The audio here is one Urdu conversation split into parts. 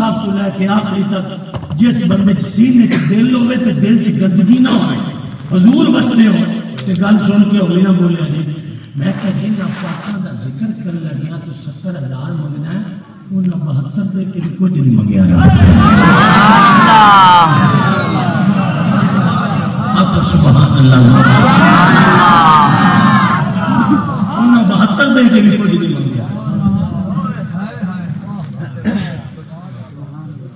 صاحب کو لے کے آخری تک جس بندے سینے چ دل ہوئے تے دل چ گندگی نہ ہوئے حضور وسدے ہو تے گل سن کے ہوئی نہ بولیا جی میں کہ جنہ پاکاں دا ذکر کر لگیا تو 70,000 منگنا ہے انہاں 72 دے کے کچھ نہیں منگیا آپ سبحان اللہ انہاں 72 دے کے کچھ نہیں منگیا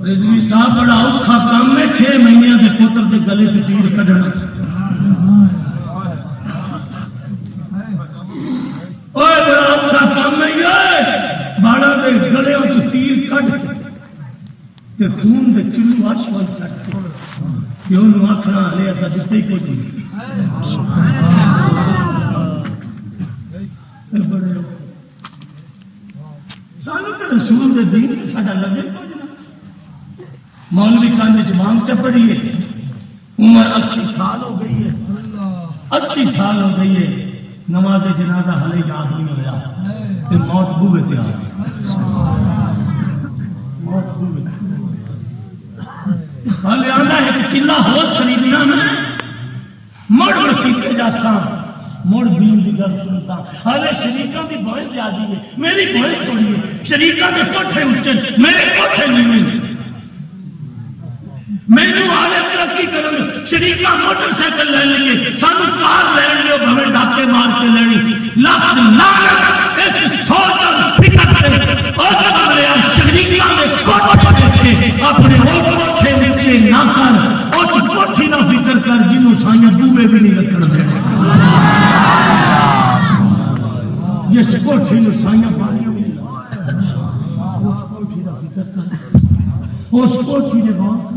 رضوی صاحب بڑا اوکھا کام ہے 6 مہینے دے پتر دے گلے چ تیر کڈنا اوئے بڑا اوکھا کام ہے یہ باڑا دے گلے چ تیر کڈ تے خون دے چلو عرش ول سٹ کہ انہوں آکھنا لے اسا دتے ہی کوئی نہیں بڑے سانو تے رسول دے دین ساڈا لگے مولوی کانے جمام چپڑی ہے عمر 80 سال ہو گئی ہے 80 سال ہو گئی ہے نماز جنازہ حلے یاد نہیں ہوا تے موت بوئے تے آ موت بوئے حالے آنا ہے کہ قلعہ ہو خریدنا میں مڑ مسیح جاسا مڑ دین دی گل سنتا حالے شریکاں دی بڑی زیادی ہے میری بڑی چھوڑی ہے شریکاں دے کوٹھے اونچے میرے کوٹھے نہیں مینو آلے ترقی کرنے شریکہ موٹر سائیکل لے لیں گے سانو کار لے لیں بھویں ڈاکے مار کے لینی لفظ لعنت اس سوچ اور فکر سے اور شریکہ میں کوٹھے کے اپنے کوٹھے نیچے نہ کر اس کوٹھی نہ فکر کر جنہوں سائیں بوئے بھی نہیں رکھنا دے جس کوٹھی نو سائیں باریاں بھی نہیں اس کوٹھی نہ فکر کر اس کوٹھی نے بات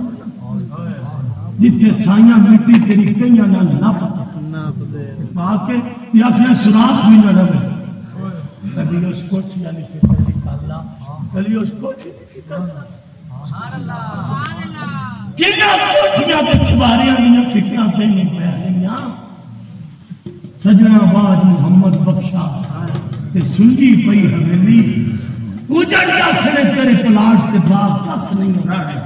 جتنے سائیاں مٹی تیری کئیاں نہ نپ پاکے یا اپنے سراخ بھی نہ رہے کبھی اس کوٹھی یعنی فکر نکالا کبھی اس کوٹھی نکالا کنہ کوٹھیاں تے چھباریاں دیاں فکراں تے نہیں پہلیاں سجنا آباد محمد بخشا تے سنگی پئی حویلی اجڑ کا سڑے تیرے پلاٹ تے باغ تک نہیں ہو رہا ہے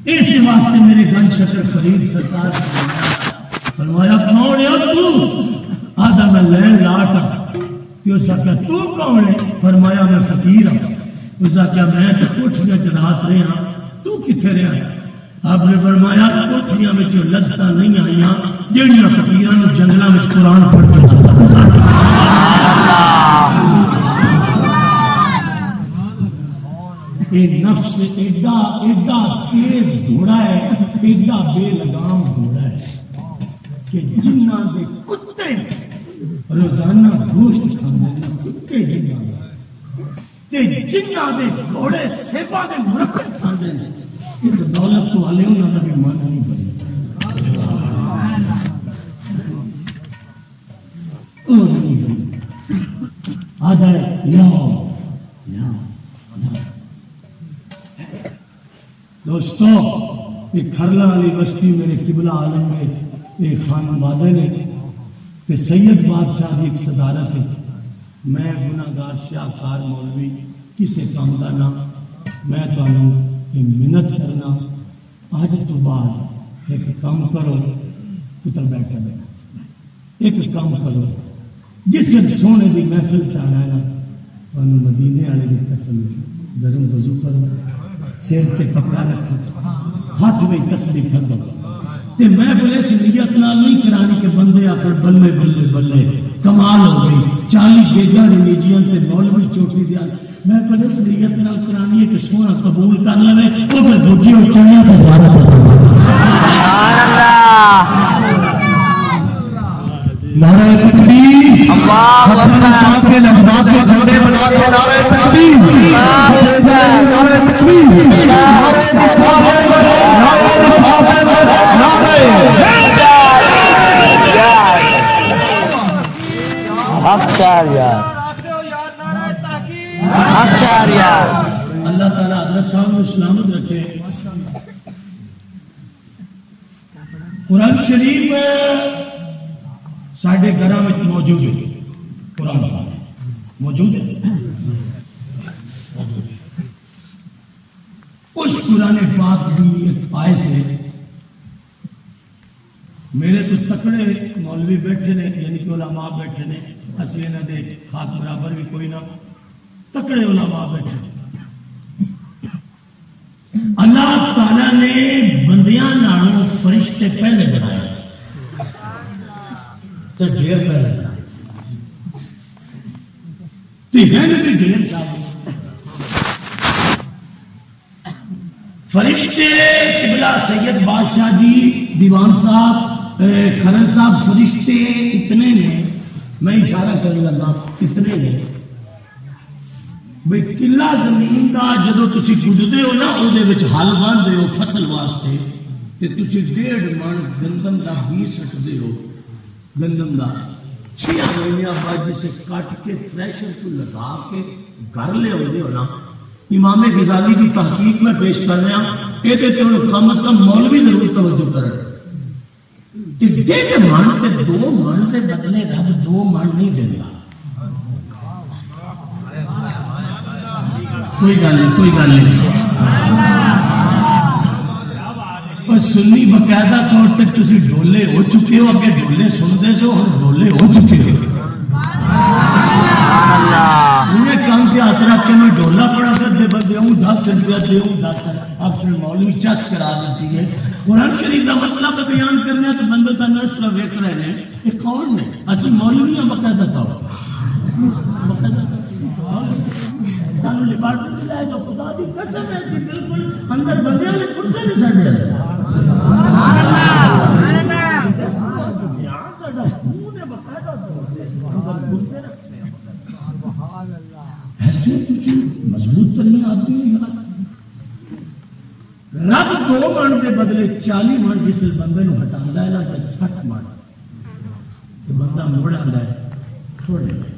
اسی واسطے میرے گن شکر فرید سرکار فرمایا کون ہے تو آدھا میں لین لاٹا اس نے کہا تو کون ہے فرمایا میں فقیر ہوں اس نے کہا میں تو کوٹھیاں چ رات رہا تو کتنے رہا ہے آپ نے فرمایا کوٹھیاں میں جو لذتاں نہیں آئیاں جڑیاں فقیراں نو جنگلاں وچ قرآن پڑھتے یہ نفس ایڈا ایڈا تیز گھوڑا ہے ایڈا بے لگام گھوڑا ہے کہ جنہ دے کتے روزانہ گوشت کھانے کتے جنہ دے گھوڑے سیبا دے مرکب کھانے اس دولت تو والے انہوں نے بھی مانا نہیں بنی آدھا ہے لاؤ دوستو یہ کھرلا علی بستی میرے قبلہ عالم میں یہ خان آبادے نے تے سید بادشاہ کی ایک صدارت ہے میں گناہگار سیاہکار مولوی کسے کام دا نہ میں تو منت کرنا آج تو بعد ایک کام کرو پتر بیٹھا بیٹھا ایک کام کرو جس سے سونے دی محفل چاہنا ہے نا مدینے والے کی قسم گرم وضو کرو سیر تے کپڑا رکھو ہاتھ میں تسبیح کر دو تے میں بولے سی نیت نال نہیں کرانی کہ بندے آکر بلے بلے بلے کمال ہو گئی 40 گیگا ریلیجین تے مولوی چوٹی دیا میں بولے سی نیت نال کرانی ہے کہ سونا قبول کر لے وہ پہ دھوٹی اور چڑیا تے زیادہ سبحان اللہ نعرہ تکبیر اللہ اکبر چاند کے لمحات کے جھنڈے بنا کے نعرہ تکبیر نعرہ تکبیر نعرہ رسالت نعرہ رسالت نعرہ اچھا یار اللہ تعالیٰ حضرت صاحب نے سلامت رکھے قرآن شریف ساڑھے گھراں میں موجود ہے قرآن پاک موجود ہے اس قرآن پاک کی ایک آیت ہے، میرے تو تکڑے مولوی بیٹھے نے، یعنی کہ علماء بیٹھے نے، اسی انہاں دے خاک برابر بھی کوئی نہ، تکڑے علماء بیٹھے نے۔ اللہ تعالیٰ نے بندیاں نالوں فرشتے پہلے بنائے تو ڈھیر پہلے بنائے، تو ہیں بھی ڈھیر شاید فرشتے۔ قبلہ سید بادشاہ جی، دیوان صاحب، کھرن صاحب، فرشتے اتنے نے، میں اشارہ کرنے لگا اتنے نے بھئی قلعہ زمین دا جدو تسی گزدے ہو نا او دے وچ حل باندھے ہو فصل واسطے تے تسی 1.5 من گندم دا بی سٹدے ہو، گندم دا 6 مہینے بعد جسے کٹ کے تھریشر کو لگا کے گھر لے ہوندے ہو نا۔ امام غزالی کی تحقیق میں پیش کر رہا ہوں، یہ تے کم از کم مولوی ضرور توجہ کرے۔ 1.5 من تے 2 من دے بدلے رب 2 من نہیں دینا۔ کوئی گل نہیں، کوئی گل نہیں۔ اور سنی باقاعدہ طور پہ تسی ڈولے ہو چکے ہو، اگے ڈولے سنتے سو اور ڈولے ہو چکے ہو۔ انہیں کام کے ہاتھ رکھ کے میں ڈولا پڑا کر دے بندے ہوں 10 روپیہ دے ہوں 10، اکثر مولوی چس کرا دیتی ہے۔ قرآن شریف کا مسئلہ کا بیان کرنے تو بندے کا نشتہ ویک رہے ہیں، یہ کون نے؟ اچھا مولوی ہیں باقاعدہ طور سانو ڈپارٹمنٹ سے لائے جو خدا دی قسم ہے کہ بالکل اندر بندیاں نے کرسے نہیں سڑے ہیں۔ سبحان اللہ، سبحان اللہ۔ یہاں کا خون ہے باقاعدہ طور اندر کرسے رکھتے ہیں۔ سبحان اللہ۔ ایسے کچھ مضبوط ترین آدمی نہیں ہے۔ رب 2 من کے بدلے 40 من جس بندے نو ہٹاندا ہے نا 60 من تے بندہ مڑ آندا ہے تھوڑے میں۔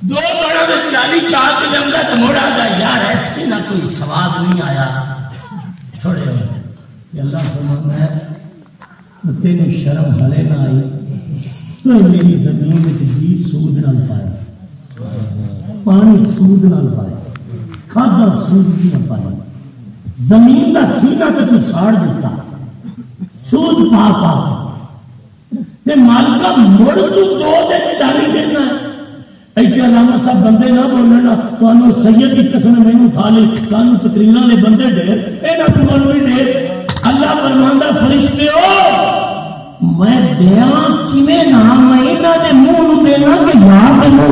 دو بڑوں نے 40 چاہ کے لمبا تو موڑا گا یار ایتھے نہ کوئی سواد نہیں آیا چھوڑے ہوئے کہ اللہ فرماتا ہے تینوں شرم ہلے نہ آئی تو میری زمین میں جی سود نہ پائے، پانی سود نہ پائے، کھادا سود نہ پائے، زمین کا سینہ تو تو ساڑ دیتا سود پا پا تے مالکہ مڑ تو 2 دن 40 دینا ہے۔ ایک علامہ صاحب بندے نہ بولنا تو انہوں سید کی قسم میں اٹھا لے کانو تقریرہ لے بندے ڈھیر اینا تو مولوی ڈھیر۔ اللہ فرماندہ فرشتے ہو میں دیاں کیویں نہ میں انہاں دے منہ نو دینا کہ یاد نہ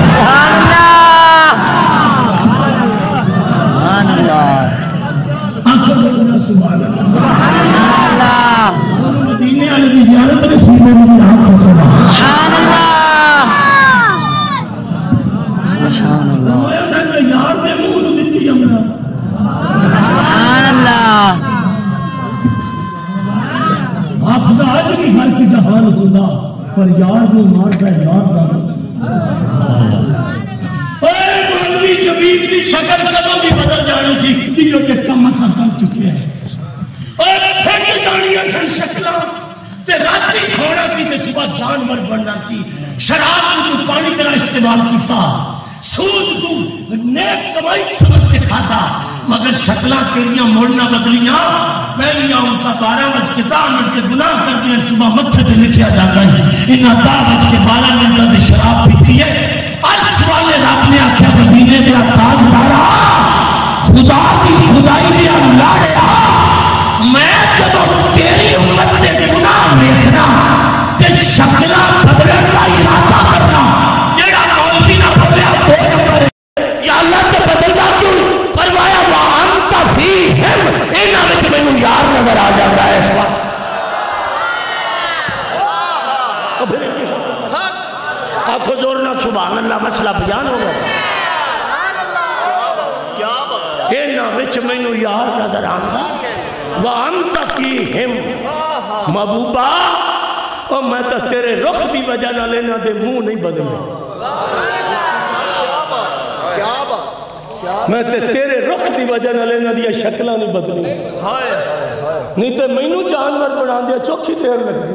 سبحان اللہ، سبحان اللہ، آنکھوں بولنا سبحان اللہ، مدینے والے دی زیارت رسول میں آپ سبحان اللہ، سبحان اللہ، یار دے منہ نو دتی ہمرا سبحان اللہ۔ حافظ آج بھی ہر کی جہان ہوگا پر یار کو مارتا ہے یار کا۔ اے مولوی شفیق دی شکل کدوں بھی بدل جانی سی دیو کے کم اسا کر چکے ہیں، اور پھر جانیاں سن شکلاں تے راتی سونا کی تے صبح جانور بننا سی، شراب تو پانی طرح استعمال کیتا، سود تو نیک کمائی سمجھ کے کھاتا، مگر شکلاں تیریاں موڑنا بدلیاں پہلیاں ان کا 12 بج کے 10 منٹ کے گناہ کر دیا صبح متھے سے لکھیا جاتا ہے، انہاں 10 بج کے 12 منٹ میں شراب پیتی ہے۔ عرش والے رب نے آخیا مدینے دے تاج دارا خدا کی خدائی دیا لاڑیا میں جدو تیری امت دے گناہ ویکھنا تے شکلاں بدلن دا ارادہ کرنا جیڑا مولوی نہ بولیا 2 نمبر یا اللہ تے بدلدا کیوں؟ فرمایا وانت فیہم انہاں وچ مینوں یار نظر آ جاندا ہے اس وقت۔ آنکھوں زور نہ سبحان اللہ مسئلہ بیان ہوگا۔ انہاں وچ مینوں یار نظر آندا وانت فیہم محبوبہ اور میں تو تیرے رخ دی وجہ نہ لینا دے منہ نہیں بدلے۔ میں تے تیرے رخ دی وجہ نہ لینا دیا شکلہ نہیں بدلی نہیں تے مینوں جانور بنا دیا چوکھی دیر لگ دی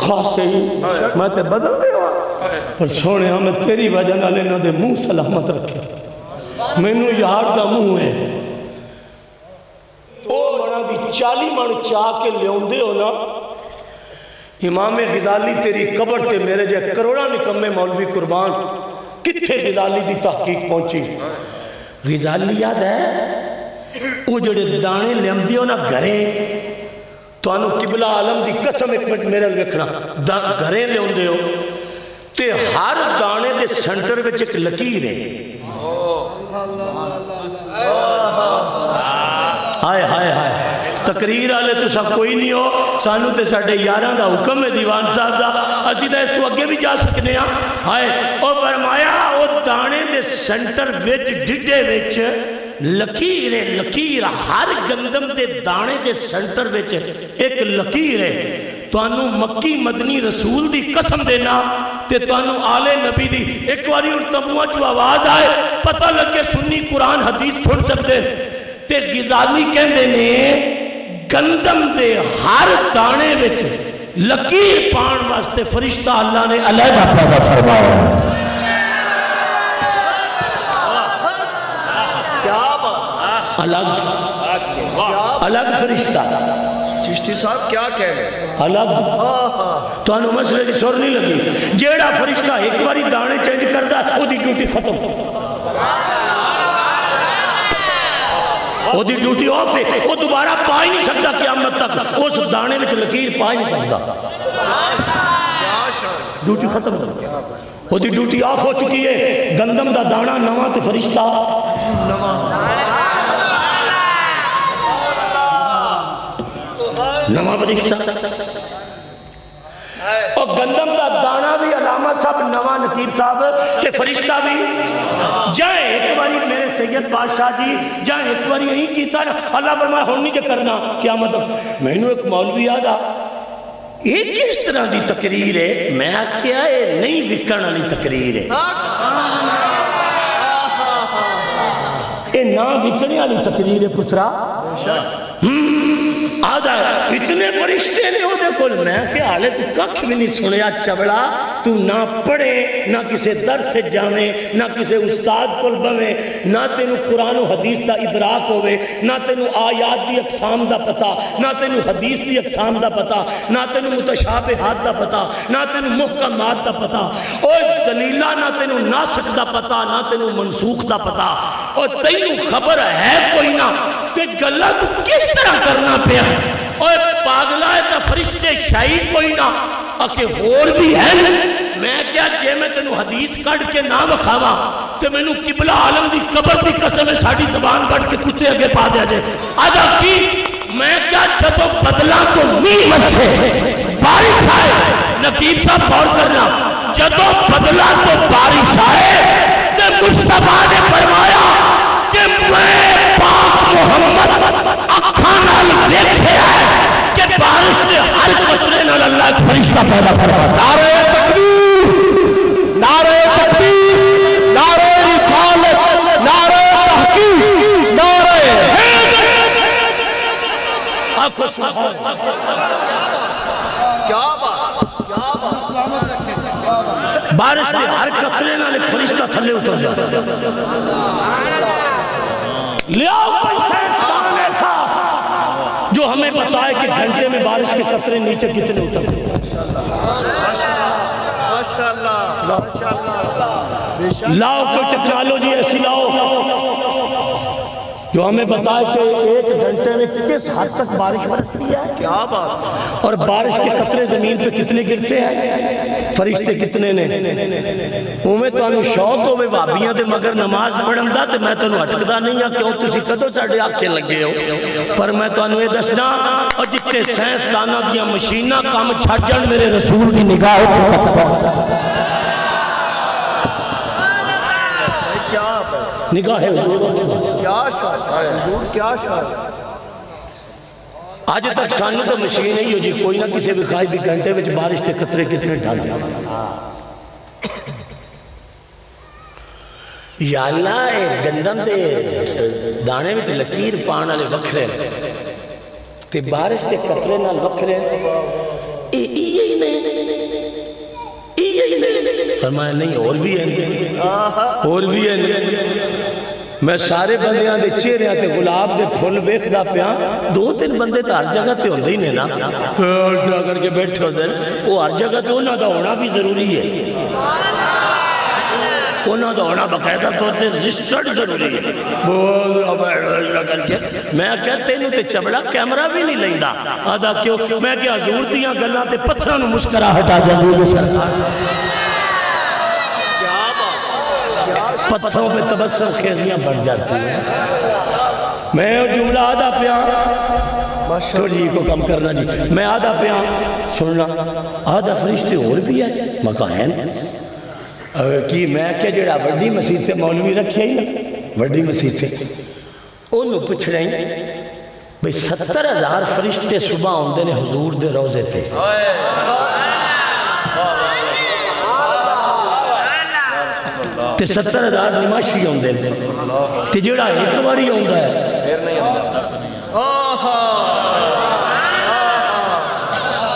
خاص ہی میں تے بدل دے ہوا پر سونے ہمیں تیری وجہ نہ لینا دے منہ سلامت رکھے مینوں یار دا منہ ہے او بنا دی 40 من چاہ کے لیون دے ہو نا امام غزالی تیری قبر تے میرے جے کروڑا نکمے مولوی قربان کتھے غزالی دی تحقیق پہنچی غزالی یاد ہے وہ جڑے دانے لیم دیو نا گھرے تو انو قبلہ عالم دی قسم ایک منٹ میرے لکھنا گھرے لیون دیو تے ہر دانے دے سنٹر وچ ایک لکیر ہے ہائے ہائے ہائے تقریر آلے تو سب کوئی نہیں ہو سانو تے ساڑھے یاران دا حکم ہے دیوان صاحب دا اسی دا اس تو اگے بھی جا سکنے ہیں ہائے او فرمایا او دانے دے سنٹر وچ ڈڈے وچ لکیر ہے لکیر ہر گندم دے دانے دے سنٹر وچ ایک لکیر ہے تو انو مکی مدنی رسول دی قسم دینا تے تو انو آلے نبی دی ایک واری ان تبوہ جو آواز آئے پتہ لگے سنی قرآن حدیث چھوڑ سکتے تے غزالی کہندے نے گندم دے ہر دانے وچ لکیر پان واسطے فرشتہ اللہ نے علیحدہ پیدا فرمایا الگ فرشتہ چشتی صاحب کیا کہہ رہے الگ تو انہوں مسئلے کی سور نہیں لگی جیڑا فرشتہ ایک باری دانے چینج کردہ وہ دی ڈیوٹی ختم وہ دی ڈیوٹی آف ہے وہ دوبارہ پا ہی نہیں سکتا قیامت تک اس دانے میں لکیر پا ہی نہیں سکتا ڈیوٹی ختم ہو وہ دی ڈیوٹی آف ہو چکی ہے گندم دا دانا نواں تے فرشتہ نواں فرشتہ اور گندم دا دانا بھی علامہ صاحب نواں نقیب صاحب تے فرشتہ بھی جائیں ایک باری میرے سید بادشاہ جی جائیں ایک باری یہی کیتا نا اللہ فرمایا ہون نہیں جے کرنا قیامت میں نے ایک مولوی آدھا ایک کس طرح دی تقریر ہے میں کیا ہے نہیں وکن والی تقریر ہے اے نا وکنے والی تقریر ہے پترا آدھا اتنے فرشتے نے ہو دے کل میں کہ آلے تو ککھ بھی نہیں سنیا چبڑا تو نہ پڑھے نہ کسے در سے جانے نہ کسے استاد کل بوے نہ تینو قرآن و حدیث دا ادراک ہوئے نہ تینو آیات دی اقسام دا پتا نہ تینو حدیث دی اقسام دا پتا نہ تینو متشابہات دا پتا نہ تینو محکمات دا پتا اور ذلیلہ نہ تینو ناسخ دا پتا نہ تینو منسوخ دا پتا اور تینو خبر ہے کوئی نہ کہ غلط کس طرح کرنا پیا اور پاگلہ ہے تا فرشتے شہید کوئی نہ اکے اور بھی ہے میں کیا جے میں تینو حدیث کڑ کے نام کھاوا تو میں نو قبلہ عالم دی قبر دی قسم ہے ساڑھی زبان بڑھ کے کتے اگے پا دیا جائے آدھا کی میں کیا جب بدلا تو نیمت سے بارش آئے نقیب صاحب غور کرنا جب بدلا تو بارش آئے تو مصطفیٰ نے فرمایا کہ میں پاک محمد اکھانا دیکھے آئے کہ بارش سے ہر قطرے نال اللہ ایک فرشتہ پیدا فرما نعرہ تکبیر نعرہ تکبیر نعرہ رسالت نعرہ تحقیق نعرہ آنکھوں سبحان کیا بات کیا بات سلامت رکھیں کیا بات بارش سے ہر قطرے نال ایک فرشتہ تھلے اتر جاتا لیاؤ کوئی سائنسدان ایسا جو ہمیں بتائے کہ گھنٹے میں بارش کے قطرے نیچے کتنے اترتے ہیں لاؤ کوئی ٹیکنالوجی ایسی لاؤ جو ہمیں بتائے کہ ایک گھنٹے میں کس حد تک بارش برستی ہے کیا بات اور بارش کے قطرے زمین پہ کتنے گرتے ہیں فرشتے کتنے نے میں تو انہوں شوق ہوئے وابیاں دے مگر نماز پڑھن دا تے میں تو انہوں اٹکدا نہیں ہاں کیوں تسی کدو ساڑھے آنکھیں لگے ہو پر میں تو انہوں یہ دسنا اور جتنے سائنس دانہ دیا مشینہ کام چھڑ میرے رسول دی نگاہ نگاہ کیا حضور کیا شاہ آج تک سانو تو مشین نہیں ہو جی کوئی نہ کسی بھی خواہی بھی گھنٹے وچ بارش تے قطرے کتنے ڈال دیا یا اللہ اے گندم دے دانے وچ لکیر پان والے وکھرے تے بارش دے قطرے نال وکھرے یہی نہیں فرمایا نہیں اور بھی ہیں میں سارے بندیاں دے چہریاں تے گلاب دے پھول ویکھدا پیا 2-3 بندے تے ہر جگہ تے ہوندے ہی نے نا اور جا کر کے بیٹھے ہوندے وہ ہر جگہ تے انہاں دا ہونا بھی ضروری ہے انہاں دا ہونا باقاعدہ طور تے رجسٹرڈ ضروری ہے بول کر کے میں کہتے ہیں تے چبڑا کیمرہ بھی نہیں لیندا آدھا کیوں میں کہ حضور دیاں گلاں تے پتھراں نوں مسکراہٹ آ جاندی ہے پتھروں پہ تبسم خیزیاں بڑھ جاتی ہیں میں جملہ آدھا پیا تھوڑی جی کو کم کرنا جی میں آدھا پیا سننا آدھا فرشتے اور بھی ہے مکائن کی میں کہ جڑا وڈی مسیح تے مولوی رکھے ہی نا وڈی مسیح تے انہوں پچھڑیں بھئی 70,000 فرشتے صبح ہوندے نے حضور دے روزے تے تے 70,000 نماشی ہوندے نے تے جڑا ایک باری ہوندا ہے پھر نہیں ہوندا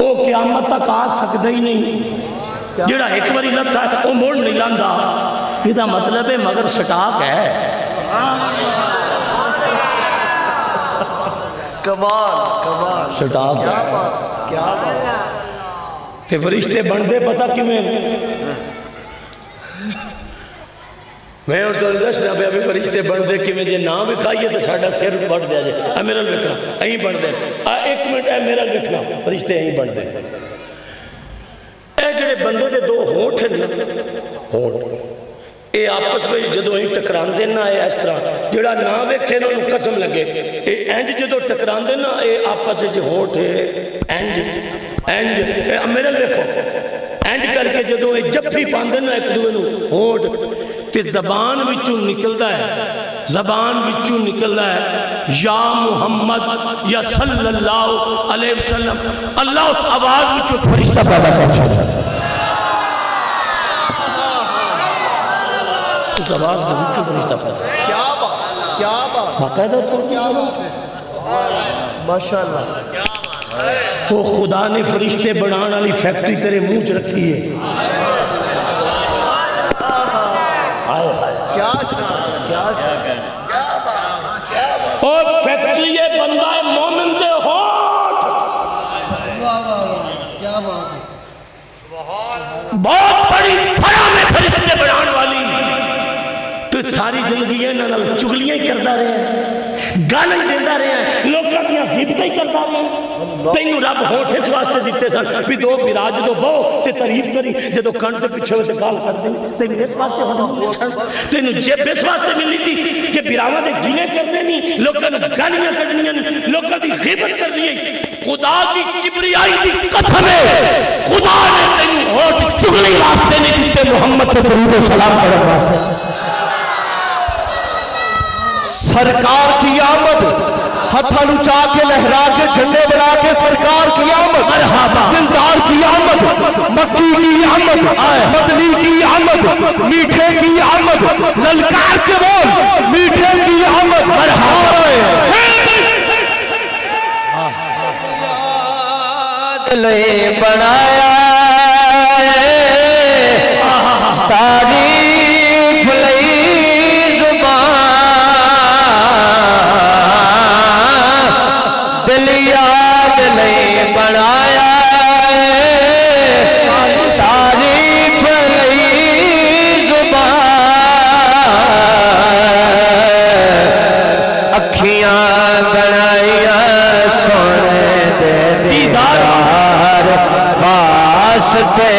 او قیامت تک آ سکدا ہی نہیں جڑا ایک باری لتا ہے وہ موڑ نہیں لاندا یہ دا مطلب ہے مگر سٹاک ہے کمال سٹاک ہے کیا بات تے فرشتے بندے پتہ کیوں ہیں میں اور تو دس رہا پہ ابھی فرشتے بندے کیوں جے نام بکھائیے تو ساڑھا سر بڑھ دیا جائے اے میرا لکھنا ایں بڑھ دے ایک منٹ اے میرا لکھنا فرشتے ایں بڑھ دے اے جڑے بندے دے 2 ہونٹ ہیں ہونٹ اے آپس میں جدو ہی ٹکران دینا اے اس طرح جڑا نہ ویکھے نہ قسم لگے اے انج جدو ٹکران دینا اے آپس جو ہونٹ ہے انج میرا لکھو انج کر کے جدو اے جفی پاندے نا ایک دوے نو ہونٹ تے زبان وچوں نکلدا ہے زبان وچوں نکلدا ہے یا محمد یا صلی اللہ علیہ وسلم اللہ اس آواز وچوں فرشتہ پیدا کر چھوڑا اس آواز وچوں فرشتہ پیدا کیا بات باقاعدہ تو کیا بات ماشاءاللہ وہ خدا نے فرشتے بنان والی فیکٹری تیرے منہ چ رکھی ہے اور فیکٹری یہ بندہ مومن دے ہوت بہت بڑی فرام فرشتے بنان والی تو ساری زندگی انہوں چگلیاں ہی کرتا رہے ہیں گانا ہی دیتا رہے ہیں لوگوں کی غیبتیں ہی کرتا رہے ہیں تینوں رب ہوٹھ اس واسطے دیتے سن بھی 2 براج دو بہو تے تعریف کری جدو کن تے پچھے ہوئے تے گال کر دیں تینوں اس واسطے ہوتا سن تینوں جیب اس واسطے ملی تھی کہ براواں دے گینے کرنے نہیں لوگوں نے گالیاں کرنیاں نہیں لوگوں دی غیبت کرنی ہے خدا کی کبریائی دی قسم ہے خدا نے تینوں ہوٹھ چگلی واسطے نہیں دیتے محمد تے درود و سلام کرنے واسطے سرکار کی آمد ہتھاں نوں چا کے لہرا کے جھنڈے بنا کے سرکار کی آمد دلدار کی آمد مکی کی آمد مدنی کی آمد میٹھے کی آمد للکار کے بول میٹھے کی آمد دلے بنایا تعریف لئی زبان دل یاد لئی بنایا تعریف لئی زبان اکھیاں بنائیا سونے دے دیدار واسطے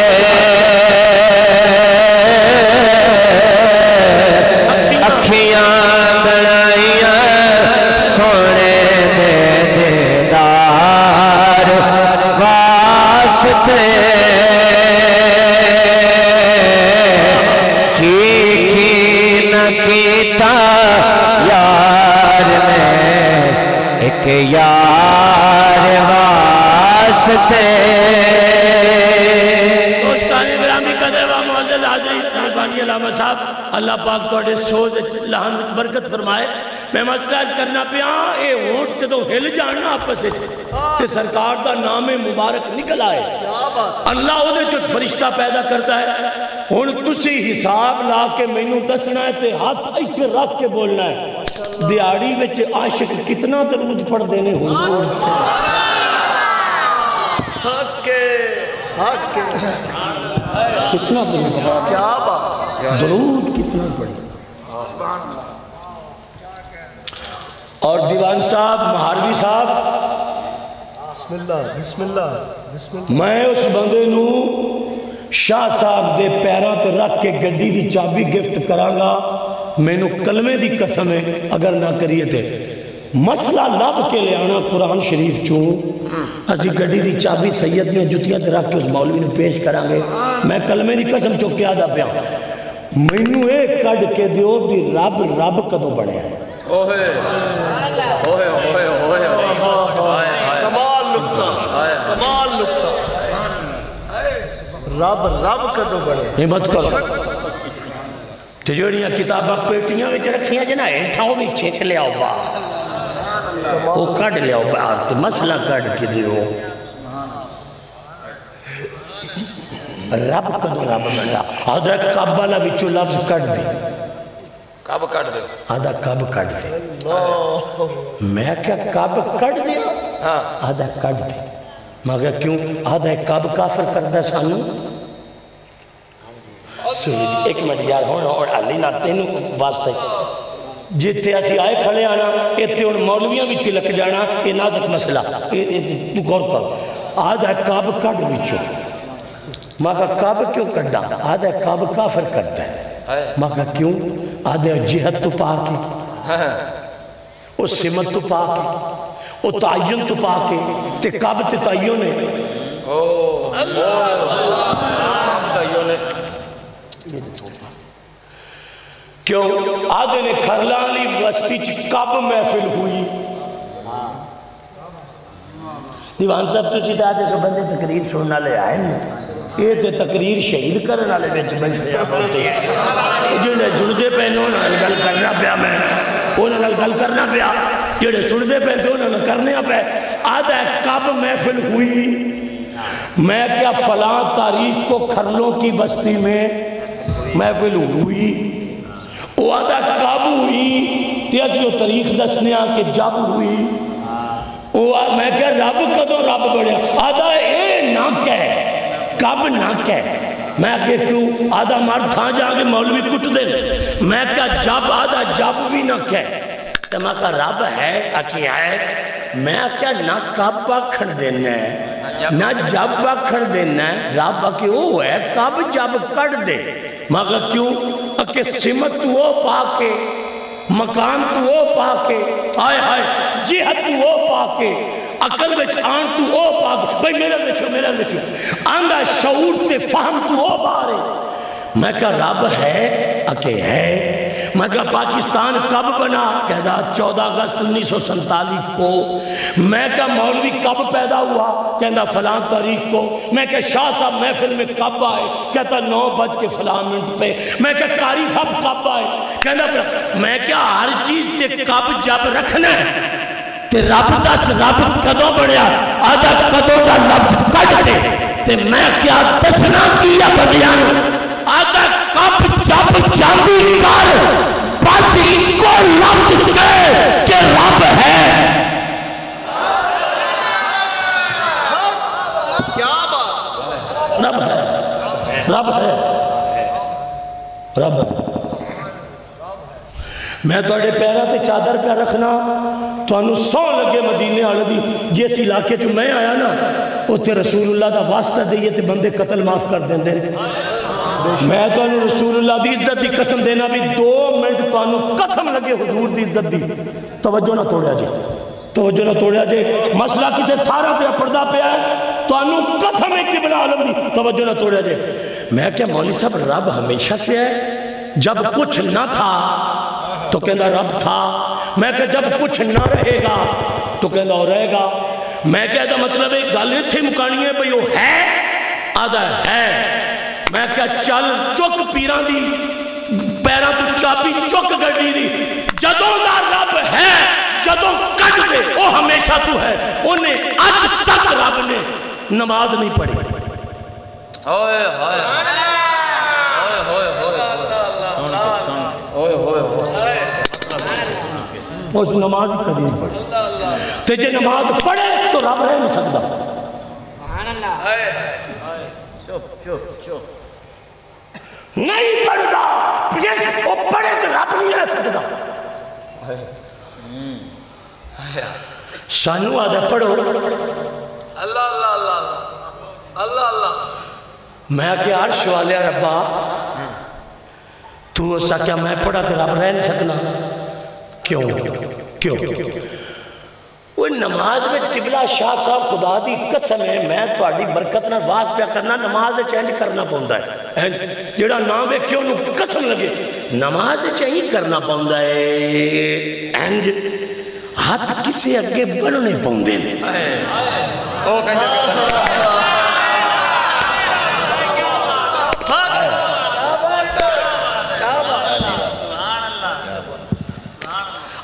اکھیاں بنائیا سونے دے دیدار واسطے کی نہ کیتا یار نے ایک یار واسطے دوستان گرامی قدر و معزز حاضرین مہربانی علامہ صاحب اللہ پاک توڑے سوز لہن برکت فرمائے میں مسئلہ کرنا پیا اے ہونٹ تے تو ہل جانا آپس تے سرکار دا نام مبارک نکل آئے اللہ او دے جو فرشتہ پیدا کرتا ہے ہن تسی حساب لا کے مینوں دسنا ہے تے ہاتھ ایتھے رکھ کے بولنا ہے دیاڑی وچ عاشق کتنا درود پڑھ دینے حضور سے کتنا درود کیا بات درود کتنا پڑھ اور دیوان صاحب مہاروی صاحب بسم اللہ بسم اللہ بسم اللہ میں اس بندے نو شاہ صاحب دے پیران تے رکھ کے گڈی دی چابی گفٹ کرانگا میں نو کلمے دی قسم ہے اگر نہ کریے تھے مسئلہ لب کے لے آنا قرآن شریف چون اسی گڈی دی چابی سید نے جتیاں تے رکھ کے اس مولوی نے پیش کرانگے میں کلمے دی قسم چو کیا دا پیا میں نو ایک کڈ کے دیو بھی رب رب کدو بڑھے ہیں اوہے اوہے اوہے اوہے کمال نکتہ کمال نکتہ رب رب کدو بڑھے ہمت کرو تجوڑیاں کتابہ پیٹیاں وچ رکھیاں جنا اٹھاؤ بھی چھیک لے آؤ باہر وہ کڑ لے آؤ باہر تو مسئلہ کڑ کے دیو رب کدو رب بڑھا آدھا کعبہ والا وچو لفظ کڑ دے کب کٹ دے آدھا کب کٹ دے میں کیا کب کٹ دے آدھا کٹ دے میں کہا کیوں آدھا کب کافر کردہ سانو سوئی جی ایک منٹ یار ہونا اور علی نہ تینوں واسطے جیتے اسی آئے کھڑے آنا ایتے ان مولویاں بھی تلک جانا یہ نازک مسئلہ تو غور کر آدھا کب کٹ بچو میں کہا کب کیوں کٹا آدھا کب کافر کرتا ہے میں کہا کیوں آدھے جہت تو پاکے او سمت تو پاکے او تعین تو پاکے تے کب تے تعین ہے کیوں آدھے نے کھرلالی وسطی کب محفل ہوئی دیوان صاحب تو چیتا آدھے سو بندے تقریر سننا لے آئے نہیں یہ تے تقریر شہید کرنا لے بیچ بیٹھے جنہیں جڑتے پہنے انہوں نے گل کرنا پیا میں انہوں نے گل کرنا پیا جنہیں سڑتے پہنے انہوں نے کرنے پہ آدھا کب محفل ہوئی میں کیا فلاں تاریخ کو کھرلوں کی بستی میں محفل ہوئی وہ آدھا کب ہوئی تیسی وہ تاریخ دسنے کہ جب ہوئی میں کہا رب کدوں رب بڑھیا آدھا اے نہ کہہ کب نہ کہہ میں کہا کیوں آدھا مار تھا جا کے مولوی کٹ دے میں کہا جب آدھا جب بھی نہ کہہ تو میں کہا رب ہے اکی ہے میں کہا نہ کب پاکھن دینا ہے نہ جب پاکھن دینا ہے رب اکی وہ ہے کب جب کٹ دے میں کہا کیوں اکی سمت تو وہ پاکے مکان تو وہ پاکے آئے آئے جہت تو وہ پاکے عقل وچ آن تو وہ پاکے بھئی میرا لکھو آندھا شعور تے فہم تو وہ بارے میں کہا رب ہے اکے ہے میں کہا پاکستان کب بنا کہتا 14 اگست 1947 کو میں کہا مولوی کب پیدا ہوا کہتا فلاں تاریخ کو میں کہا شاہ صاحب محفل میں کب آئے کہتا 9 بج کے فلاں منٹ پہ میں کہا قاری صاحب کب آئے کہتا میں کہا ہر چیز تے کب جب رکھنا ہے تے رب دس رب کدوں بڑھیا آدھا کدوں دا لفظ کٹ دے تے میں کیا دسنا کیا بندیاں آدھا کب جب جاندی کر بس ان کو لفظ کہے کہ رب ہے کیا بات رب ہے رب ہے رب ہے میں توڑے پیرہ تے چادر پہ رکھنا تو انہوں 100 لگے مدینے آلہ دی جیسی علاقے جو میں آیا نا اتھے رسول اللہ دا واسطہ دئیے تے بندے قتل معاف کر دیں دیں میں تو انہوں رسول اللہ دی عزت دی قسم دینا بھی 2 منٹ تو انہوں قسم لگے حضور دی عزت دی توجہ نہ توڑیا جے توجہ نہ توڑیا جے مسئلہ کسے تھارا تیرا پردہ پہ آئے تو انہوں قسم ہے قبلہ عالم دی توجہ نہ توڑیا جے میں کیا مولی صاحب رب ہمیشہ سے ہے جب کچھ نہ تھا تو کہنا رب تھا میں کہ جب کچھ نہ رہے گا تو کہنا وہ رہے گا میں کہتا مطلب ایک گالے تھے مکانی ہے بھئی وہ ہے آدھا ہے میں کیا چل چک پیران دی پیران تو چابی چک گڑی دی جدوں دا رب ہے جدوں کٹ دے وہ ہمیشہ تو ہے انہیں اج تک رب نے نماز نہیں پڑھی ہوئے ہوئے اس نماز کبھی نہیں پڑھی تے جے نماز پڑھے تو رب رہ نہیں سکتا نہیں پڑھتا جس کو پڑھے تو رب نہیں رہ سکتا شانو آدھا پڑھو اللہ اللہ اللہ اللہ اللہ میں کیا عرش والے ربا تو اسا کیا میں پڑھا تو رب رہ نہیں سکنا کیوں وہ نماز میں قبلہ شاہ صاحب خدا دی قسم ہے میں تو آڑی برکت نہ واز پیا کرنا نماز چینج کرنا پہندا ہے جیڑا نام ہے کیوں نو قسم لگے نماز چینج کرنا پہندا ہے اینج ہاتھ کسی اگے بڑھنے پہندے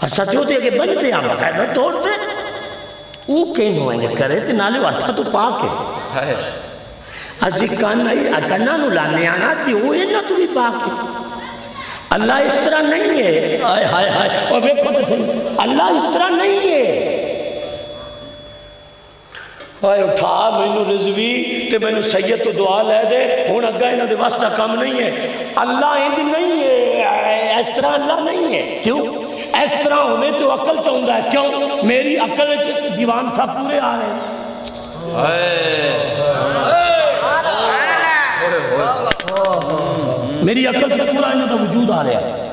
اچھا جو تے اگے بنتے ہیں باقاعدہ توڑتے وہ کہیں ہوئے کرے تے نالے ہاتھا تو پاک ہے اسی کنا نو لانے آنا تے وہ نہ تو بھی پاک ہے اللہ اس طرح نہیں ہے ہائے ہائے ہائے اور اللہ اس طرح نہیں ہے آئے اٹھا مینو رضوی تے مینو سید تو دعا لے دے ہون اگا انہاں دے واسطہ کام نہیں ہے اللہ انج نہیں ہے اس طرح اللہ نہیں ہے کیوں اس طرح ہونے تو عقل چاہتا ہے کیوں میری عقل دیوان صاحب پورے آ رہے ہیں میری عقل سے پورا انہوں کا وجود آ رہا ہے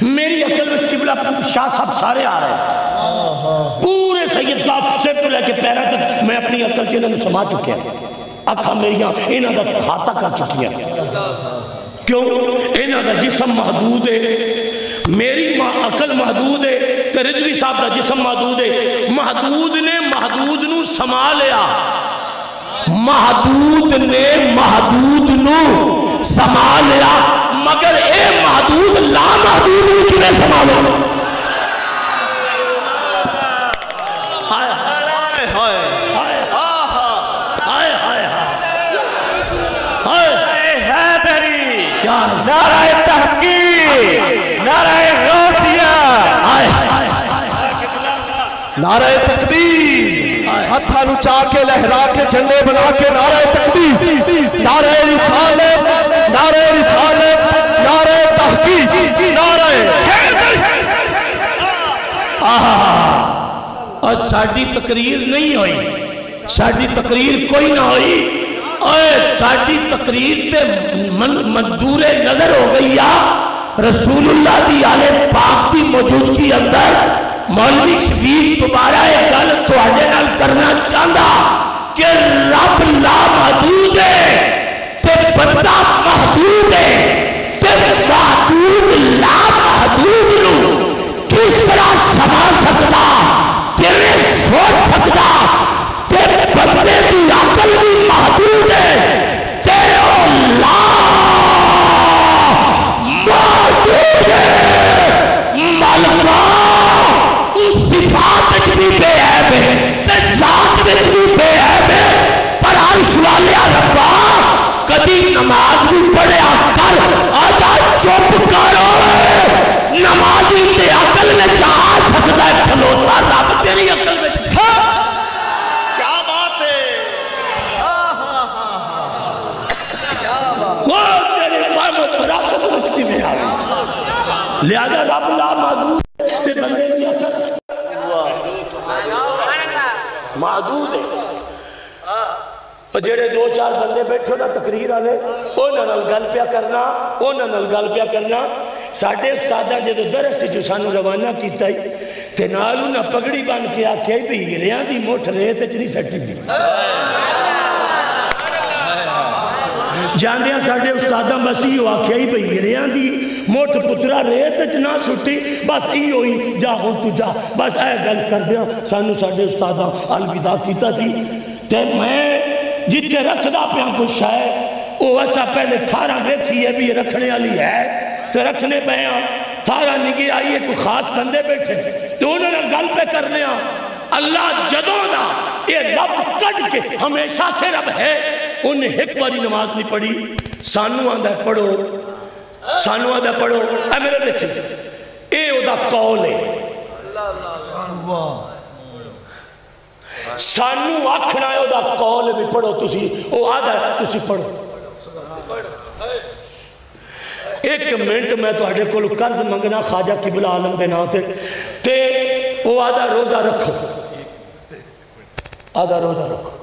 میری عقل میں قبلہ شاہ صاحب سارے آ رہے ہیں پورے سید صاحب سے تو لے کے پیرا تک میں اپنی عقل سے انہوں نے سما چکے ہیں اکھا میریاں انہوں کا ہاتھا کر چکی ہیں کیوں انہوں کا جسم محدود ہے میری عقل محدود ہے تے رضوی صاحب کا جسم محدود ہے محدود نے محدود نو سما لیا محدود نے محدود نو سما لیا مگر اے محدود لا محدود نو کنے سما لیا نعرہ تحقیق نعرہ غوثیہ نعرہ تکبیر ہتھا نو چاہ کے لہرا کے جھنڈے بنا کے نعرہ تکبیر نعرہ رسالت نعرہ رسالت نعرہ تحقیق نعرہ اور ساڑھی تقریر نہیں ہوئی ساڑھی تقریر کوئی نہ ہوئی اور ساڑھی تقریر تے منظور نظر ہو گئی یا رسول اللہ دی آلے پاک دی موجودگی اندر مولوی شفیق دوبارہ ایک گل تو آجے نال کرنا چاہتا کہ رب لا محدود ہے تے بندہ محدود ہے تے محدود لا محدود لو کس طرح سما سکتا تیرے سوچ سکتا تے بندے دی عقل بھی محدود ہے تے اللہ محدود ہے ملکہ اس صفات وچ بھی بے عیب ہے تے ذات وچ بھی بے عیب ہے پر عرش والے ربا کبھی نماز بھی پڑھیا کر آجا چپ کرو نمازی تے عقل میں چاہ سکتا ہے کھلوتا رب تیری عقل میں کیا بات ہے وہ تیرے فہم و فراست رکھتی میں آگئی لہذا رب لا محدود تے بندے بھی عقل محدود ہے اور جڑے دو چار بندے بیٹھو نا تقریر آلے اونا نل گل پیا کرنا ساڑھے استادہ جدو درس جو سانو روانہ کیتا ہی تے نالو نا پگڑی بان کے آکھے بھی ہیریاں دی موٹھ رہے تے چنی سٹی دی جاندیاں ساڑھے استادہ مسیح ہو آکھے بھی ہیریاں دی موٹھ پترا رہے تے چنا سٹی بس ای ہوئی جا ہوں تو جا بس اے گل کر دیا سانو ساڑھے استادہ الوداع کیتا سی تے میں جتے رکھ دا پہ ہم کچھ ہے وہ ایسا پہلے تھارا دیکھی ہے بھی یہ رکھنے والی ہے تو رکھنے پہ تھارا نگے آئیے کوئی خاص بندے بیٹھے تو انہوں نے گل پہ کرنے اللہ جدوں دا یہ رب کٹ کے ہمیشہ سے رب ہے انہیں ایک باری نماز نہیں پڑھی سانو آندہ پڑھو سانو آندہ پڑھو اے میرے دیکھیں اے او دا قول ہے سانو آکھنا ہے او دا قول بھی پڑھو تسی او آدھا ہے تسی پڑھو ایک منٹ میں تو آڈے کو قرض منگنا خواجہ قبلہ عالم دے ناتے تے وہ آدھا روزہ رکھو آدھا روزہ رکھو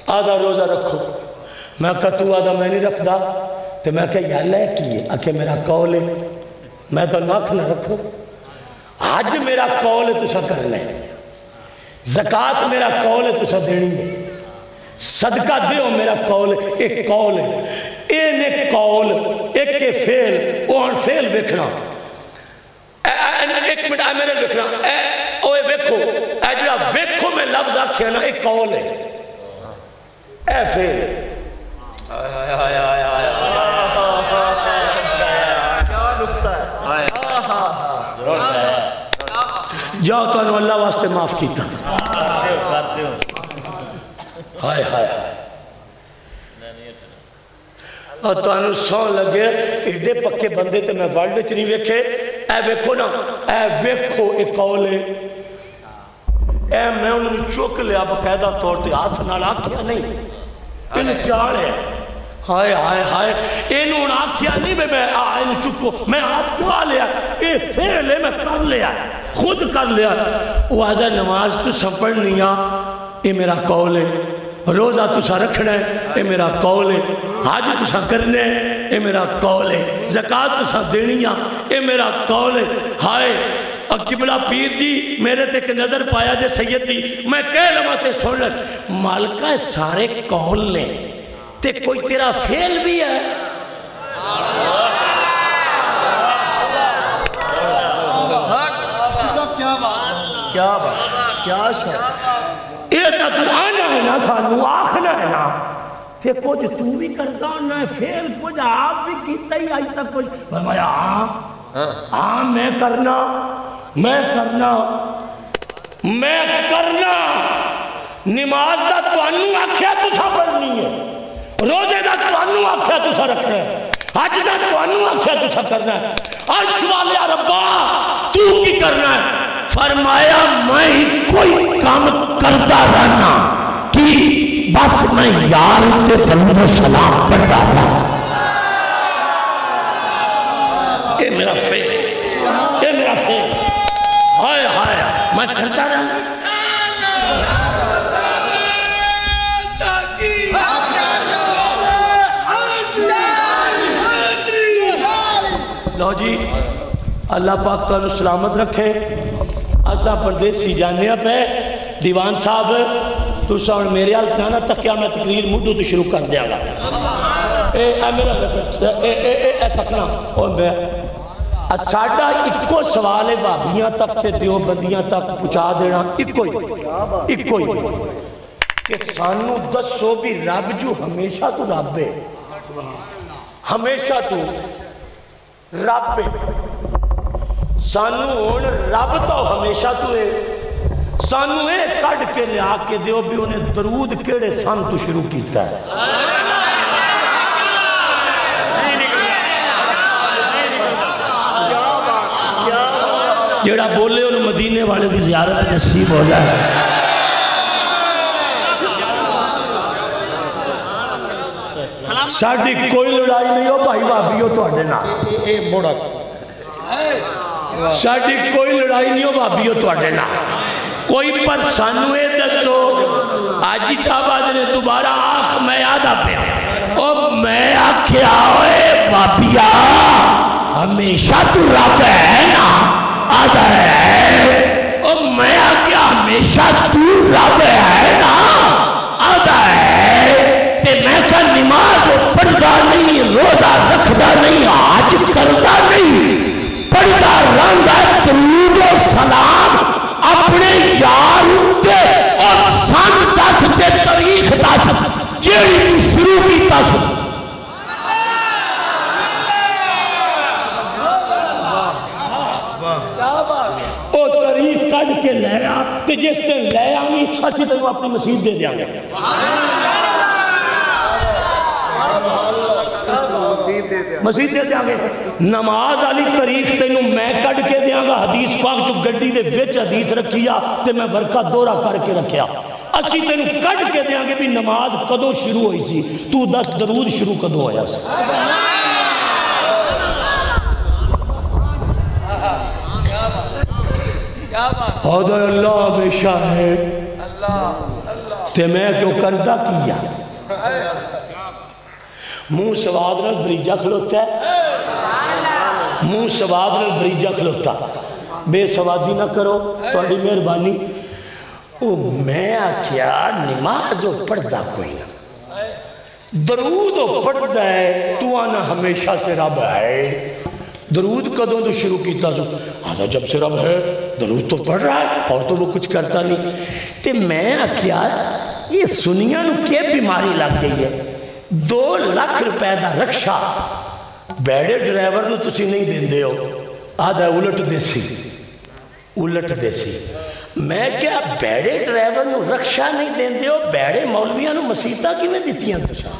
آدھا روزہ رکھو میں کہا تو آدھا میں نہیں رکھ دا تو میں کہا یا لے کیے اکھے میرا قول ہے میں تو ناکھ نہ رکھو آج میرا قول ہے تو سا کرنا ہے زکاة میرا قول ہے تو سا دینی ہے صدقہ دیو میرا قول ہے ایک قول ہے ایک قول ایک کے فیل اوہن فیل بکھنا ایک منٹ آئے میرے بکھنا اوہ بیکھو اے جڑا بیکھو میں لفظ آکھیا نا ایک قول ہے اے فیل کیا نکتہ ہے جاؤ تو انہوں اللہ واسطے معاف کیتا ہائے ہائے اور تو انہوں سو لگے ایڈے پکے بندے تے میں ورلڈ چنی ویکھے اے ویکھو نا اے ویکھو ایک قول ہے اے میں انہوں چوک لیا بقیدہ طور تے ہاتھ نہ آکھیا نہیں انہوں چاڑ ہے ہائے ہائے ہائے انہوں نے آکھیا نہیں میں انہوں چکو میں ہاتھ چوا لیا اے فیل ہے میں کر لیا خود کر لیا وہ آدھا نماز تو سپڑ نہیں یہ میرا قول ہے روزہ تسا رکھنا ہے یہ میرا قول ہے حج تسا کرنا ہے یہ میرا قول ہے زکاة تسا دینی ہے یہ میرا قول ہے ہائے اور قبلہ پیر جی میرے تے ایک نظر پایا جے سیدی میں کہہ لما تے سن لیں مالکہ سارے قول لیں تے کوئی تیرا فیل بھی ہے کیا بات کیا شاید یہ تو آنا ہے نا سانو آخنا ہے نا تے کچھ تو بھی کرتا ہونا ہے فیل کچھ آپ بھی کیتا ہی آئی تک کچھ فرمایا ہاں میں کرنا نماز دا تو انو آکھیا تو سا پڑھنی ہے روزے دا تو انو آکھیا تو سا رکھنا ہے حج دا تو انو آکھیا تو سا کرنا ہے عرش والے ربا تو کی کرنا ہے فرمایا میں کوئی کام کرتا رہنا کہ بس میں یار تے درود و سلام پڑھتا رہنا یہ میرا فیل یہ میرا فیل ہائے ہائے میں کرتا رہنا لو جی اللہ پاک تو سلامت رکھے اسا پردیسی جانے پہ دیوان صاحب تو ساؤن میرے حال کہنا تک کیا میں تقریر مدو تو شروع کر دیا گا اے میرا اے تکنا ساڑھا ایکو سوال ہے بابیاں تک تے دیو بندیاں تک پچھا دینا ایکو ہی کہ سانو دسو بھی رب جو ہمیشہ تو رب ہے ہمیشہ تو رب ہے سانو ہون رب تو ہمیشہ تو ہے سانو اے کڑ کے لیا کے دیو بھی انہیں درود کیڑے سان تو شروع کیتا ہے جیڑا بولے انہوں مدینے والے دی زیارت نصیب ہو جائے ساڑھی کوئی لڑائی نہیں ہو بھائی بھابی ہو تو اڈے نا ساڑھی کوئی لڑائی نہیں ہو بھابی ہو تو اڈے نا کوئی پر سانوے دسو آجی صاحب آدھنے دوبارہ آنکھ میں یادہ پہ او میں آکھیا ہوئے بھابیا ہمیشہ تو رب ہے نا آدھا ہے او میں آکھیا ہمیشہ تو رب ہے نا آدھا ہے تے میں کہا نماز پڑھدا نہیں روزہ رکھدا نہیں حج کردا نہیں پڑھدا رہندا درود و سلام اپنے یار دے اور سن دس تے تاریخ دا تین شروع کیتا سو او طریق کٹ کے لے آ تے جس دن لے آویں اسی تینوں اپنی مسیح دے دیاں گے مسیح دے دیاں گے نماز والی طریق تینوں میں کٹ کے دیاں گا حدیث پاک جو گڈی دے وچ حدیث رکھیا تے میں برکہ دورہ کر کے رکھیا اسی تینوں کٹ کے دیاں گے بھی نماز کدوں شروع ہوئی سی تو دس درود شروع کدوں ہویا سی خدا اللہ بے شاہد تے میں کیوں کردہ کیا منہ سواد نال بریجہ کھلوتا ہے منہ سواد نال بریجہ کھلوتا بے سوادی نہ کرو تھوڑی مہربانی او میں کیا نماز پڑھدا کوئی نہ درود پڑھدا ہے تو آنا ہمیشہ سے رب ہے درود کدوں تو شروع کیتا سو آدھا جب سے رب ہے درود تو پڑھ رہا ہے اور تو وہ کچھ کرتا نہیں تے میں کیا یہ سنیاں نو کیا بیماری لگ گئی ہے 2 لاکھ روپے دا رکشہ بیڑے ڈرائیور نو تسی نہیں دین دے ہو آدھا الٹ دیسی میں کیا بیڑے ڈرائیور نو رکشہ نہیں دین دے ہو بیڑے مولویاں نو مسیطہ کی میں دیتی ہیں تشا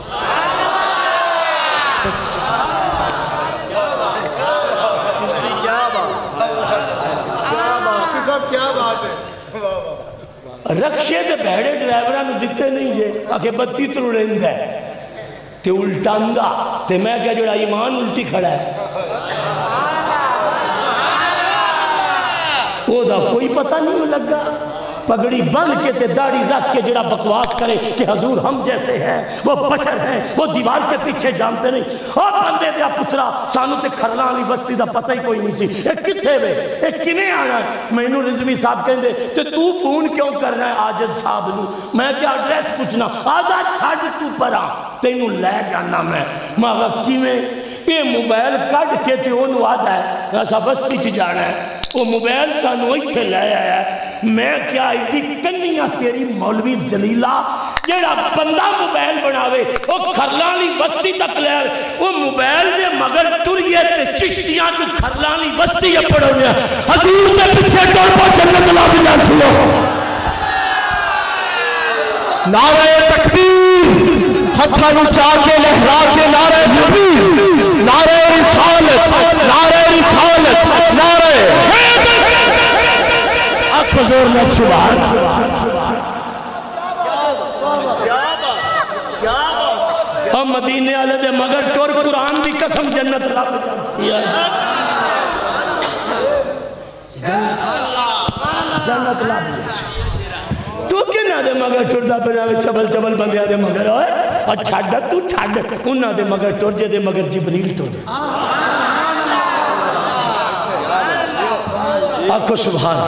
رکشے دے بیڑے ڈرائیورہ نو دیتے نہیں جے آکے بتی ترو رہندہ ہے تے الٹاندہ تے میں کیا جڑا ایمان الٹی کھڑا ہے وہ دا کوئی پتہ نہیں لگا پگڑی بن کے تے داڑھی رکھ کے جڑا بکواس کرے کہ حضور ہم جیسے ہیں وہ بشر ہیں وہ دیوار کے پیچھے جانتے نہیں اور بندے دیا پترا سانو تے کھرلالی بستی دا پتہ ہی کوئی نہیں سی ایک کتھے وے ایک کنے آنا ہے میں انہوں رضوی صاحب کہیں دے تے تو فون کیوں کر رہا ہے آجز صاحب نو میں کیا ایڈریس پوچھنا آدھا چھاڑ تو پرا تینوں لے جانا میں ماں کیویں یہ موبائل کٹ کے تے انہوں آدھا ہے ایسا بستی چ جانا ہے وہ موبائل سانو ایتھے لے آیا ہے میں کیا ایڈی کنیاں تیری مولوی زلیلہ جیڑا بندہ موبائل بناوے وہ کھرلانی بستی تک لے آئے وہ موبائل دے مگر ٹوریے تے چشتیاں جو کھرلانی بستی ہے پڑھو گیا حضور نے پچھے ٹور پر جنت اللہ بھی جان سلو نعرہ تکبیر ہتھانو چاہ کے لہرا کے نعرہ تکبیر نعرہ رسالت نعرہ رسالت نعرہ حضور نے سبحان ہم مدینے والے دے مگر ٹور قرآن دی قسم جنت اللہ کو جانسی ہے جنت اللہ تو کنا دے مگر ٹور دا بناوے چبل چبل بندیا دے مگر ہوئے اور چھاڑا تو چھاڑا انہا دے مگر ٹور جے دے مگر جبریل ٹور آکھو سبحان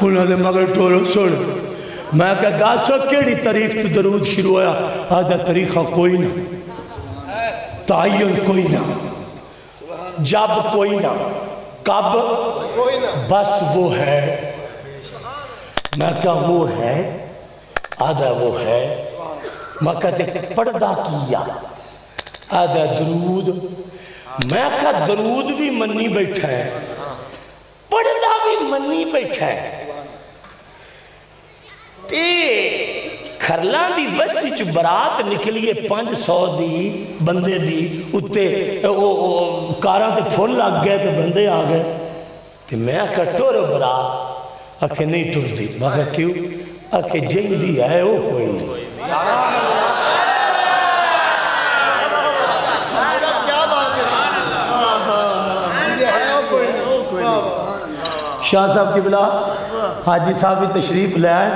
انہوں نے مگر ٹورو سن میں کہا داسو کیڑی طریق تو درود شروع ہویا آدھا طریقہ کوئی نہ تعین کوئی نہ جب کوئی نہ کب بس وہ ہے میں کہا وہ ہے آدھا وہ ہے میں کہتے پردہ کیا آدھا درود میں کہا درود بھی منی بیٹھا ہے پردہ بھی منی بیٹھا ہے تے کھرلان دی وستی چو برات نکلیے 500 دی بندے دی اتے کاراں تے پھول لگ گئے تے بندے آ گئے تے میں آکھا ٹورو برات آکھے نہیں ٹور دی میں آکھا کیوں آکھے جنگ دی ہے وہ کوئی نہیں شاہ صاحب کی بلا حاجی صاحب بھی تشریف لے آئے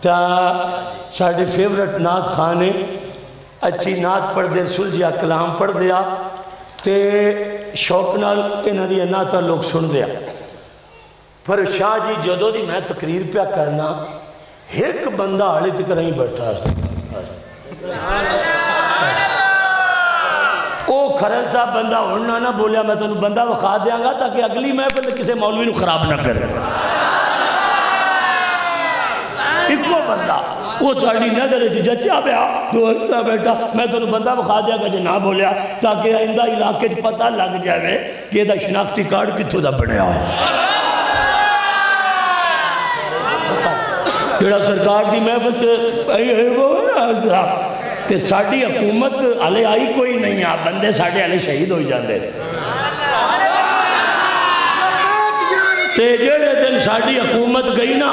تا ساڑھے فیورٹ نات خانے اچھی نات پڑھ دے سلجیا کلام پڑھ دیا تے شوق نال انہاں دی ناتا لوگ سن دیا پر شاہ جی جدو دی میں تقریر پیا کرنا ایک بندہ آڑے تک نہیں بیٹھا او کھرن صاحب بندہ ہونا نہ بولیا میں تو بندہ وخا دیاں گا تاکہ اگلی محفل کسی مولوی نو خراب نہ کرے ایک وہ بندہ وہ ساری نظر جچیا پیا تو ایسا بیٹا میں تمہیں بندہ بخا دیا کہ نہ بولیا تاکہ آئندہ علاقے پتہ لگ جائے کہ یہ شناختی کارڈ کتوں دا بنیا جڑا سرکار دی محفل سے کہ ساڑی حکومت ہلے آئی کوئی نہیں آ بندے ساڑے ہلے شہید ہو جاندے تے جڑے دن ساڑی حکومت گئی نا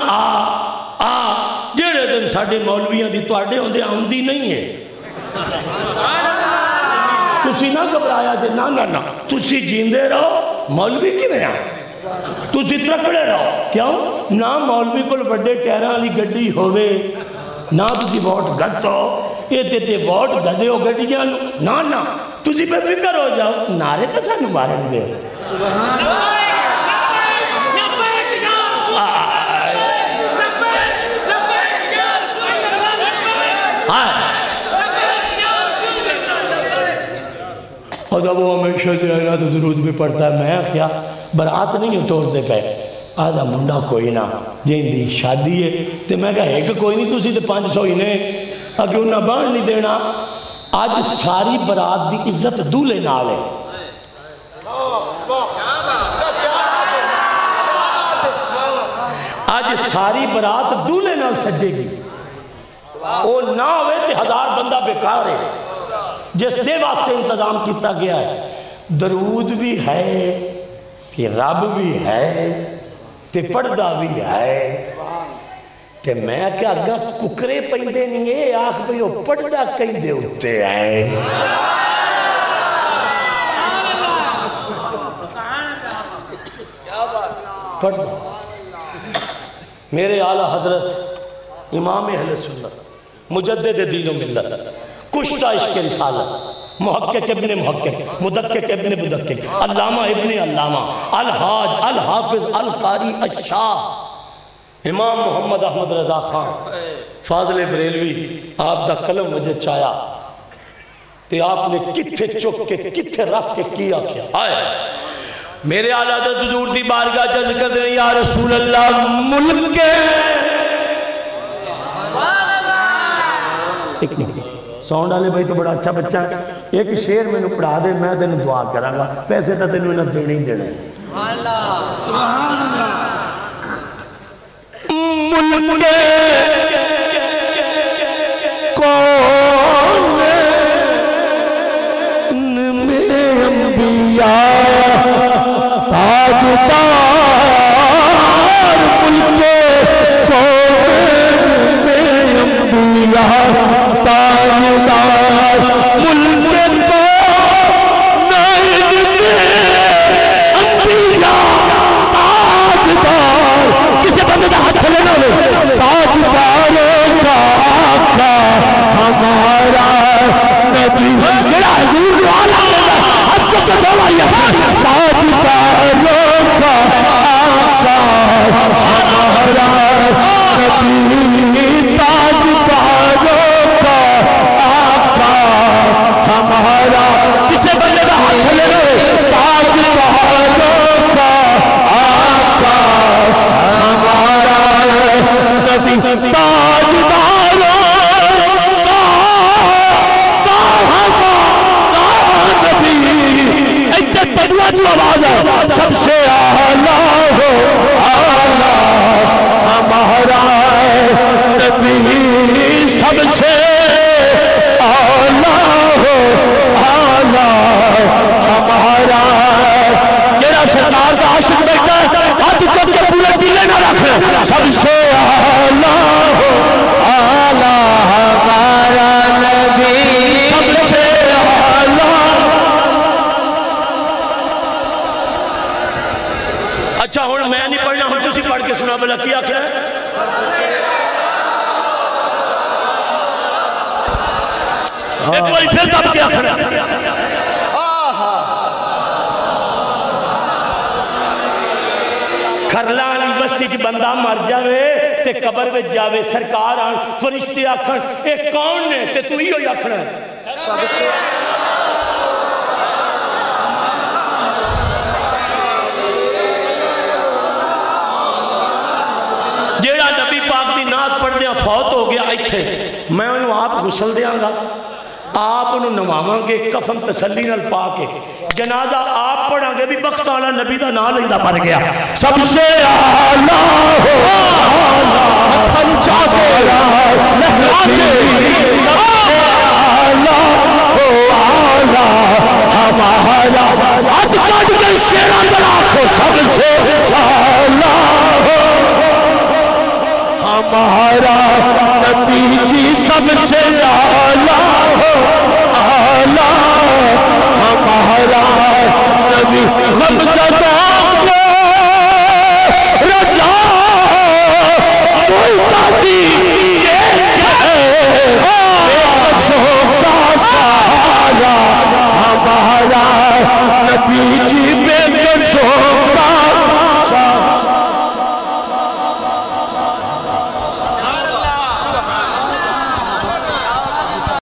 جڑے دن ساڑے مولویاں دی توڑے ہوندے آمدی نہیں ہے تسی نہ گھبرایا دے نا تسی جیندے رہو مولوی کی میں آئے تسی ترکڑے رہو کیوں نہ مولوی کو بڑے ٹیرہ لی گڑی ہوئے نہ تسی ووٹ گھتو یہ تے ووٹ گھدے ہو گڑیاں نا تسی پہ فکر ہو جاؤ نعرے پہ سانو مارن دے اور جب وہ ہمیشہ سے آئے تو درود بھی پڑھتا ہے میں کیا برات نہیں اتور دے پہ آدھا منڈا کوئی نہ جن دی شادی ہے تو میں کہا ایک کوئی نہیں تسی تو 500 ہی نے اگر انہاں بان نہیں دینا آج ساری برات دی عزت دولے نال ہے آج ساری برات دولے نال سجے گی وہ نہ ہوئے تو 1000 بندہ بیکار ہے جس دے واسطے انتظام کیتا گیا ہے درود بھی ہے کہ رب بھی ہے کہ پردہ بھی ہے کہ میں کیا اگا ککرے پہندے نہیں ہے آنکھ پہ وہ پردہ کہیں دے ہوتے ہیں پردہ میرے اعلیٰ حضرت امام اہل سنت مجدد دین و ملت کشتہ عشق رسالت محقق ابن محقق مدقق ابن مدقق علامہ ابن علامہ الحاج الحافظ القاری الشاہ امام محمد احمد رضا خان فاضل بریلوی آپ دا قلم وجہ چایا تے آپ نے کتھے چک کے کتھے رکھ کے کیا آئے میرے اعلیٰ حضرت حضور دی بارگاہ جا ذکر دیں یا رسول اللہ ملک کے ایک نہیں ساؤنڈ آلے بھائی تو بڑا اچھا بچہ ہے ایک شیر میں نے پڑھا دے میں دن دعا کرا گا پیسے تا دن میں دینے ہی دینے سبحان اللہ ملک کون میں انبیاء تاجدار ملک کون میں انبیاء تاجدار ملک کون میں انبیاء تاجدار کسی بندے دا ہاتھ لینا لے تاجداروں کا آقا ہمارا نبی میرا حضور والا ہاتھ چکے دولا تاجداروں کا آقا ہمارا نبی تاجداروں کا آقا ہمارا کسے بندے کا ہاتھ لے لو تاجداروں کا آقا ہمارا نبی تاجداروں جو آواز ہے سب سے اعلیٰ ہو اعلیٰ ہمارا نبی سب سے اعلیٰ ہو اعلیٰ ہمارا میرا سرکار کا عاشق بیٹا ہاتھ چک کے پورے دلے نہ رکھ سب سے اعلیٰ ہو اعلیٰ ہمارا نبی سب سے اعلیٰ اچھا ہوں میں نہیں پڑھنا ہوں تسی پڑھ کے سنا بلا کیا کیا ہے ایک باری پھر تب کیا کھڑا کھرلانی بستی چ بندہ مر جاوے تے قبر میں جاوے سرکار آن فرشتے آکھن ایک کون نے تے تو ہی ہوئی آکھنا ہے جیڑا نبی پاک دی نعت پڑھ دیا فوت ہو گیا ایتھے میں انہوں آپ غسل دیاں گا آپ انہوں نواواں گے کفن تسلی نال پا کے جنازہ آپ پڑھاں گے بھی بخت والا نبی دا نام لیندہ مر گیا سب سے اعلیٰ ہو ہتھن چاہتے لہراتے سب سے اعلیٰ ہو اعلیٰ ہمارا ہتھ کٹ کے شیرہ جلا کو سب سے اعلیٰ